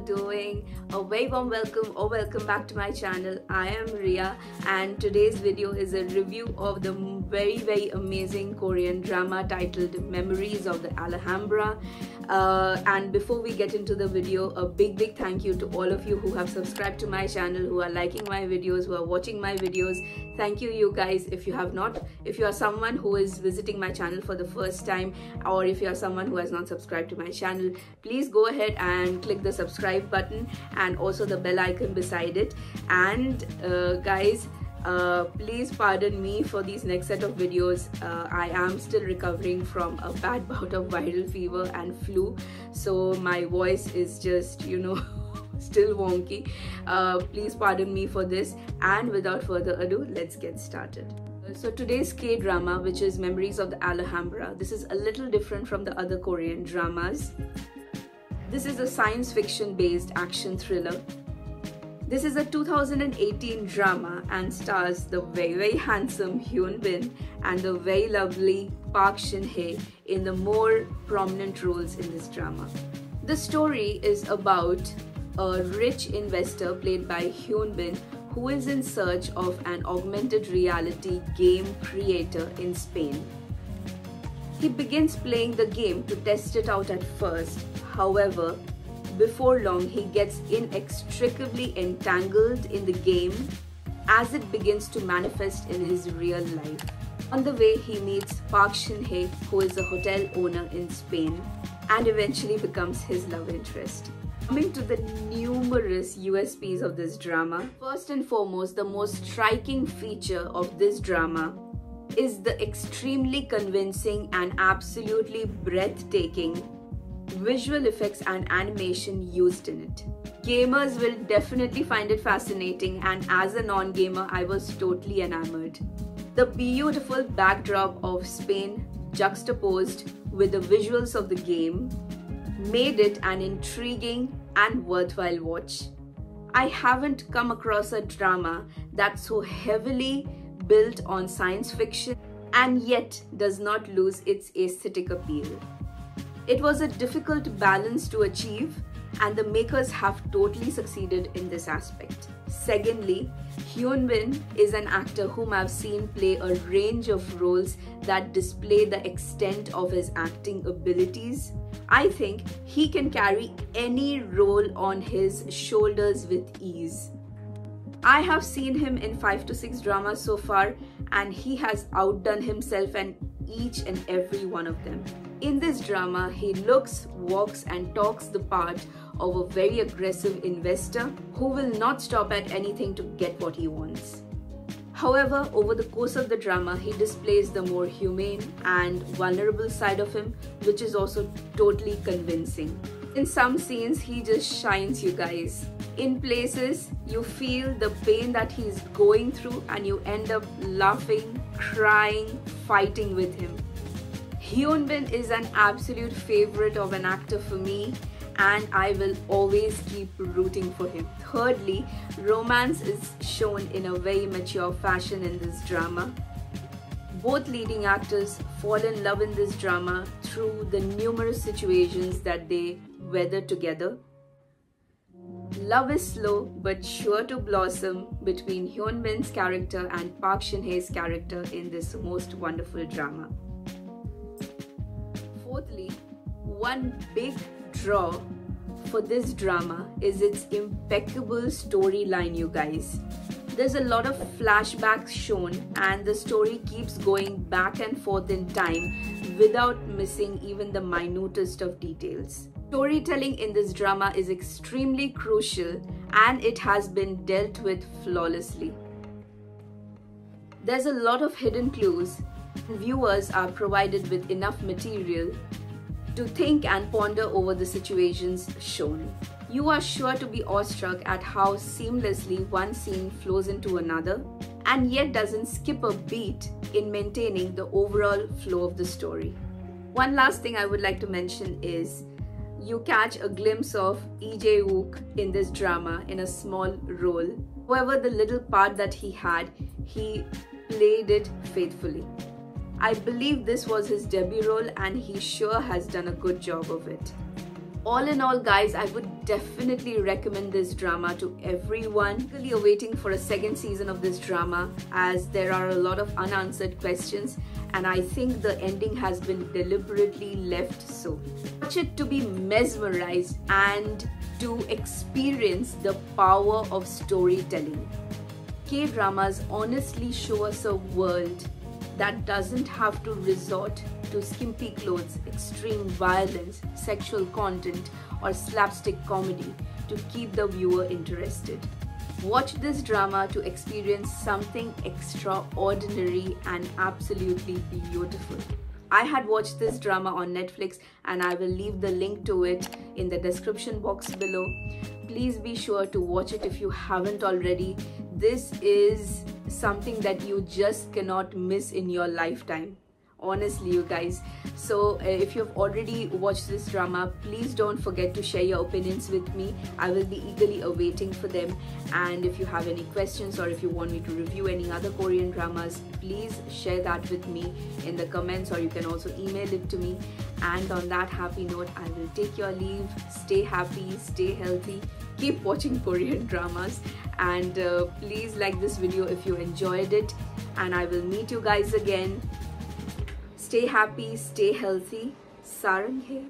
doing? A very warm welcome or welcome back to my channel. I am Ria and today's video is a review of the very amazing Korean drama titled Memories of the Alhambra. And before we get into the video, a big thank you to all of you who have subscribed to my channel, who are liking my videos, who are watching my videos. Thank you, you guys. If you have not, if you are someone who is visiting my channel for the first time, or if you are someone who has not subscribed to my channel, please go ahead and click the subscribe button and also the bell icon beside it. And guys, please pardon me for these next set of videos. I am still recovering from a bad bout of viral fever and flu, so my voice is just, you know, still wonky. Please pardon me for this, and without further ado, let's get started. So today's K-drama, which is Memories of the Alhambra, this is a little different from the other Korean dramas. This is a science fiction based action thriller. This is a 2018 drama and stars the very handsome Hyun Bin and the very lovely Park Shin Hye in the more prominent roles in this drama. The story is about a rich investor played by Hyun Bin who is in search of an augmented reality game creator in Spain. He begins playing the game to test it out at first. However, before long, he gets inextricably entangled in the game as it begins to manifest in his real life. On the way, he meets Park Shin Hye, who is a hotel owner in Spain, and eventually becomes his love interest. Coming to the numerous USPs of this drama, first and foremost, the most striking feature of this drama is the extremely convincing and absolutely breathtaking visual effects and animation used in it. Gamers will definitely find it fascinating, and as a non-gamer, I was totally enamored. The beautiful backdrop of Spain juxtaposed with the visuals of the game made it an intriguing and worthwhile watch. I haven't come across a drama that's so heavily built on science fiction and yet does not lose its aesthetic appeal. It was a difficult balance to achieve, and the makers have totally succeeded in this aspect. Secondly, Hyun Bin is an actor whom I've seen play a range of roles that display the extent of his acting abilities. I think he can carry any role on his shoulders with ease. I have seen him in 5 to 6 dramas so far, and he has outdone himself in each and every one of them. In this drama, he looks, walks and talks the part of a very aggressive investor who will not stop at anything to get what he wants. However, over the course of the drama, he displays the more humane and vulnerable side of him, which is also totally convincing. In some scenes, he just shines, you guys. In places, you feel the pain that he's going through and you end up laughing, crying, fighting with him. Hyun Bin is an absolute favorite of an actor for me, and I will always keep rooting for him. Thirdly, romance is shown in a very mature fashion in this drama. Both leading actors fall in love in this drama through the numerous situations that they weather together. Love is slow but sure to blossom between Hyun Bin's character and Park Shin Hye's character in this most wonderful drama. Fourthly, one big draw for this drama is its impeccable storyline, you guys. There's a lot of flashbacks shown, and the story keeps going back and forth in time without missing even the minutest of details. Storytelling in this drama is extremely crucial, and it has been dealt with flawlessly. There's a lot of hidden clues. Viewers are provided with enough material to think and ponder over the situations shown. You are sure to be awestruck at how seamlessly one scene flows into another and yet doesn't skip a beat in maintaining the overall flow of the story. One last thing I would like to mention is you catch a glimpse of Lee Jae-wook in this drama in a small role. However, the little part that he had, he played it faithfully. I believe this was his debut role and he sure has done a good job of it. All in all guys, I would definitely recommend this drama to everyone. Really awaiting for a second season of this drama, as there are a lot of unanswered questions and I think the ending has been deliberately left so. Watch it to be mesmerized and to experience the power of storytelling. K-dramas honestly show us a world that doesn't have to resort to skimpy clothes, extreme violence, sexual content, or slapstick comedy to keep the viewer interested. Watch this drama to experience something extraordinary and absolutely beautiful. I had watched this drama on Netflix and I will leave the link to it in the description box below. Please be sure to watch it if you haven't already. This is something that you just cannot miss in your lifetime. Honestly, you guys. So if you've already watched this drama, please don't forget to share your opinions with me. I will be eagerly awaiting for them. And if you have any questions or if you want me to review any other Korean dramas, please share that with me in the comments, or you can also email it to me. And on that happy note, I will take your leave. Stay happy, stay healthy, keep watching Korean dramas, and please like this video if you enjoyed it, and I will meet you guys again. Stay happy, stay healthy. Sarang here.